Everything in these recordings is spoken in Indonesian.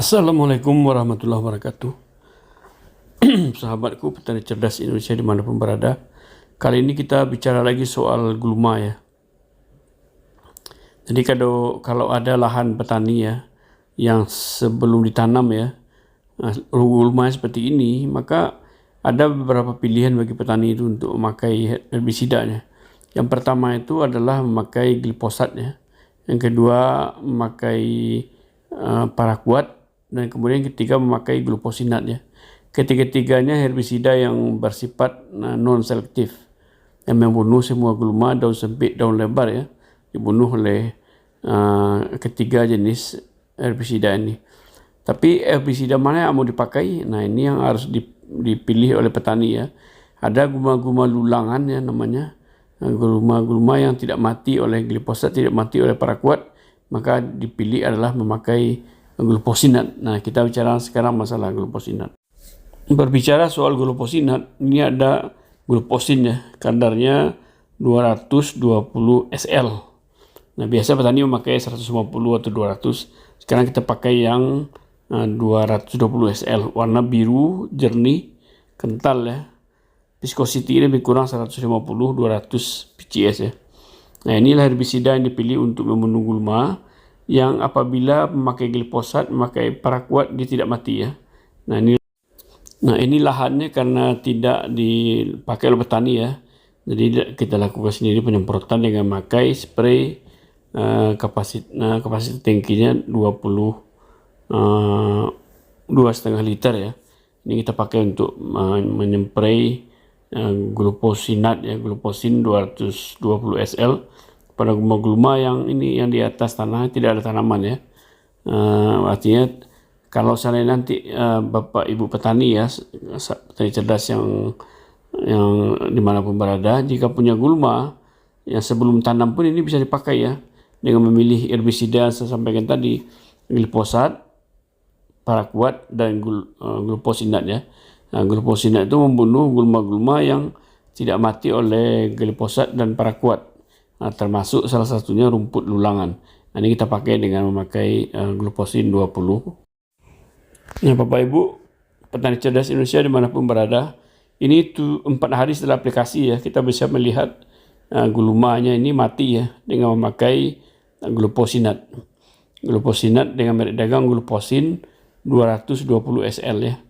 Assalamualaikum warahmatullahi wabarakatuh. Sahabatku petani cerdas Indonesia dimanapun berada. Kali ini kita bicara lagi soal gulma ya. Jadi kalau ada lahan petani ya yang sebelum ditanam ya gulma seperti ini, maka ada beberapa pilihan bagi petani itu untuk memakai herbisidanya. Yang pertama itu adalah memakai glifosat ya. Yang kedua memakai paraquat, dan kemudian ketiga memakai glufosinat ya. Ketiga-tiganya herbisida yang bersifat non selektif yang membunuh semua gulma, daun sempit, daun lebar ya, dibunuh oleh ketiga jenis herbisida ini. Tapi herbisida mana yang mau dipakai? Nah, ini yang harus dipilih oleh petani ya. Ada gulma-gulma lulangan ya namanya, gulma-gulma yang tidak mati oleh glifosat, tidak mati oleh paraquat, maka dipilih adalah memakai glufosinat. Nah, kita bicara sekarang masalah glufosinat. Berbicara soal glufosinat, ini ada glufosin ya, kadarnya 220 SL. Nah, biasa petani memakai 150 atau 200. Sekarang kita pakai yang 220 SL, warna biru, jernih, kental ya. Viscosity lebih kurang 150-200 PCS ya. Nah, inilah herbisida yang dipilih untuk membunuh gulma, yang apabila memakai glifosat, memakai paraquat, dia tidak mati ya. Nah ini lahannya karena tidak dipakai oleh petani ya. Jadi kita lakukan sendiri penyemprotan dengan memakai spray kapasitas tangkinya 2,5 liter ya. Ini kita pakai untuk menyempray glufosinat ya, glufosin 220 SL pada gulma-gulma yang ini yang di atas tanah tidak ada tanaman ya. Artinya kalau saya nanti Bapak Ibu petani ya, petani cerdas yang dimanapun berada, jika punya gulma yang sebelum tanam pun ini bisa dipakai ya, dengan memilih herbisida saya sampaikan tadi, glifosat, paraquat, dan glufosinat ya. Nah, glufosinat itu membunuh gulma-gulma yang tidak mati oleh glifosat dan paraquat. Nah, termasuk salah satunya rumput lulangan. Nah, ini kita pakai dengan memakai glufosin 20. Nah, Bapak Ibu petani cerdas Indonesia dimanapun berada, ini 4 hari setelah aplikasi ya, kita bisa melihat gulmanya ini mati ya dengan memakai glufosinat. Glufosinat dengan merek dagang glufosin 220 SL ya.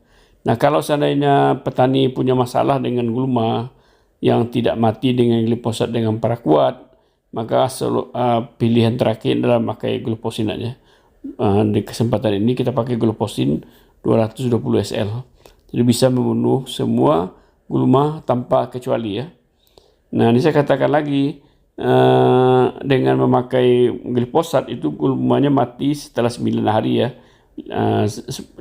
Nah, kalau seandainya petani punya masalah dengan gulma yang tidak mati dengan glifosat dengan paraquat, maka pilihan terakhir adalah memakai glufosinatnya. Di kesempatan ini kita pakai glufosin 220 SL. Jadi bisa membunuh semua gulma tanpa kecuali ya. Nah, ini saya katakan lagi, dengan memakai glifosat itu gulmanya mati setelah 9 hari ya. 9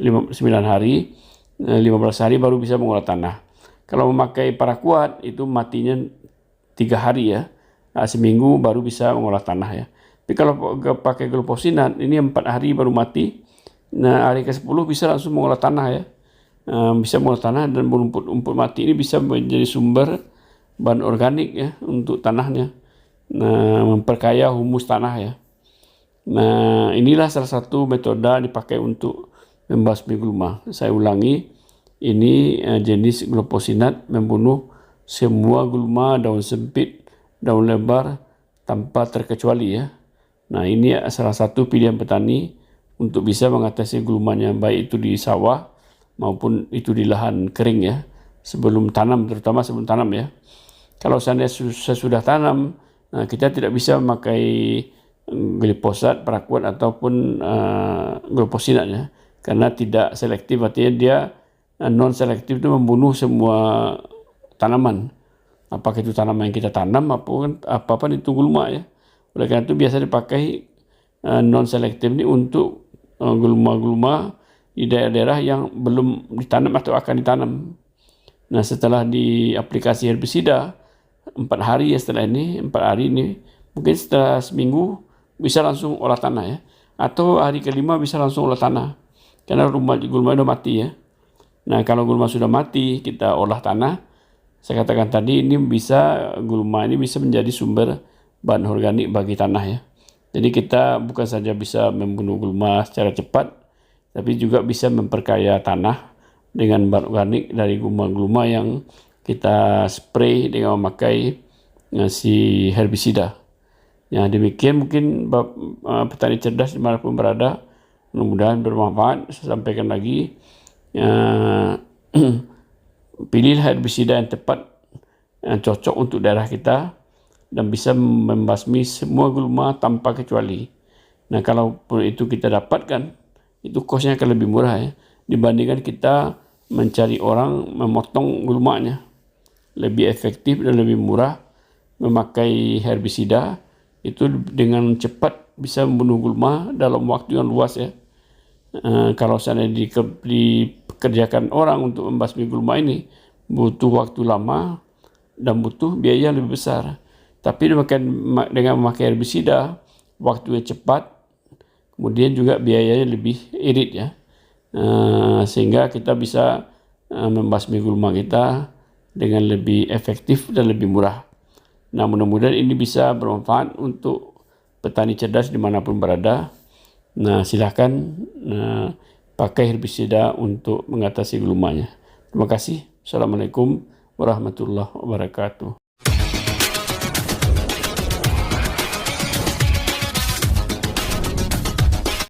hari, 15 hari baru bisa mengolah tanah. Kalau memakai paraquat itu matinya 3 hari ya. Seminggu baru bisa mengolah tanah ya. Tapi kalau pakai glufosinat ini 4 hari baru mati. Nah, hari ke-10 bisa langsung mengolah tanah ya. Bisa mengolah tanah, dan rumput mati ini bisa menjadi sumber bahan organik ya untuk tanahnya. Nah, memperkaya humus tanah ya. Nah, inilah salah satu metode dipakai untuk membasmi gulma. Saya ulangi, ini jenis glufosinat membunuh semua gulma, daun sempit, daun lebar tanpa terkecuali ya. Nah, ini salah satu pilihan petani untuk bisa mengatasi gulmanya, baik itu di sawah maupun itu di lahan kering ya, sebelum tanam, terutama sebelum tanam ya. Kalau seandainya sudah tanam, kita tidak bisa memakai glifosat, paraquat ataupun glufosinat ya, karena tidak selektif. Artinya dia non selektif, itu membunuh semua tanaman, apakah itu tanaman yang kita tanam apapun itu gulma ya. Oleh karena itu biasa dipakai non selektif ini untuk gulma-gulma di daerah-daerah yang belum ditanam atau akan ditanam. Nah, setelah diaplikasi herbisida 4 hari ya, setelah ini 4 hari ini, mungkin setelah seminggu bisa langsung olah tanah ya, atau hari ke-5 bisa langsung olah tanah karena gulma sudah mati ya. Nah, kalau gulma sudah mati kita olah tanah, saya katakan tadi, ini bisa, gulma ini bisa menjadi sumber bahan organik bagi tanah ya. Jadi kita bukan saja bisa membunuh gulma secara cepat, tapi juga bisa memperkaya tanah dengan bahan organik dari gulma-gulma yang kita spray dengan memakai si herbisida. Ya, demikian mungkin petani cerdas dimanapun berada, mudah-mudahan bermanfaat. Saya sampaikan lagi, pilihlah herbisida yang tepat, yang cocok untuk daerah kita dan bisa membasmi semua gulma tanpa kecuali. Nah, kalau itu kita dapatkan, itu kosnya akan lebih murah ya, dibandingkan kita mencari orang memotong gulmanya. Lebih efektif dan lebih murah memakai herbisida, itu dengan cepat bisa membunuh gulma dalam waktu yang luas ya. Kalau seandainya dikerjakan orang untuk membasmi gulma ini, butuh waktu lama dan butuh biaya yang lebih besar. Tapi dengan memakai herbisida, waktunya cepat, kemudian juga biayanya lebih irit ya. Sehingga kita bisa membasmi gulma kita dengan lebih efektif dan lebih murah. Nah, mudah-mudahan ini bisa bermanfaat untuk petani cerdas dimanapun berada. Nah, silakan pakai herbisida untuk mengatasi gulmanya. Terima kasih. Assalamualaikum warahmatullahi wabarakatuh.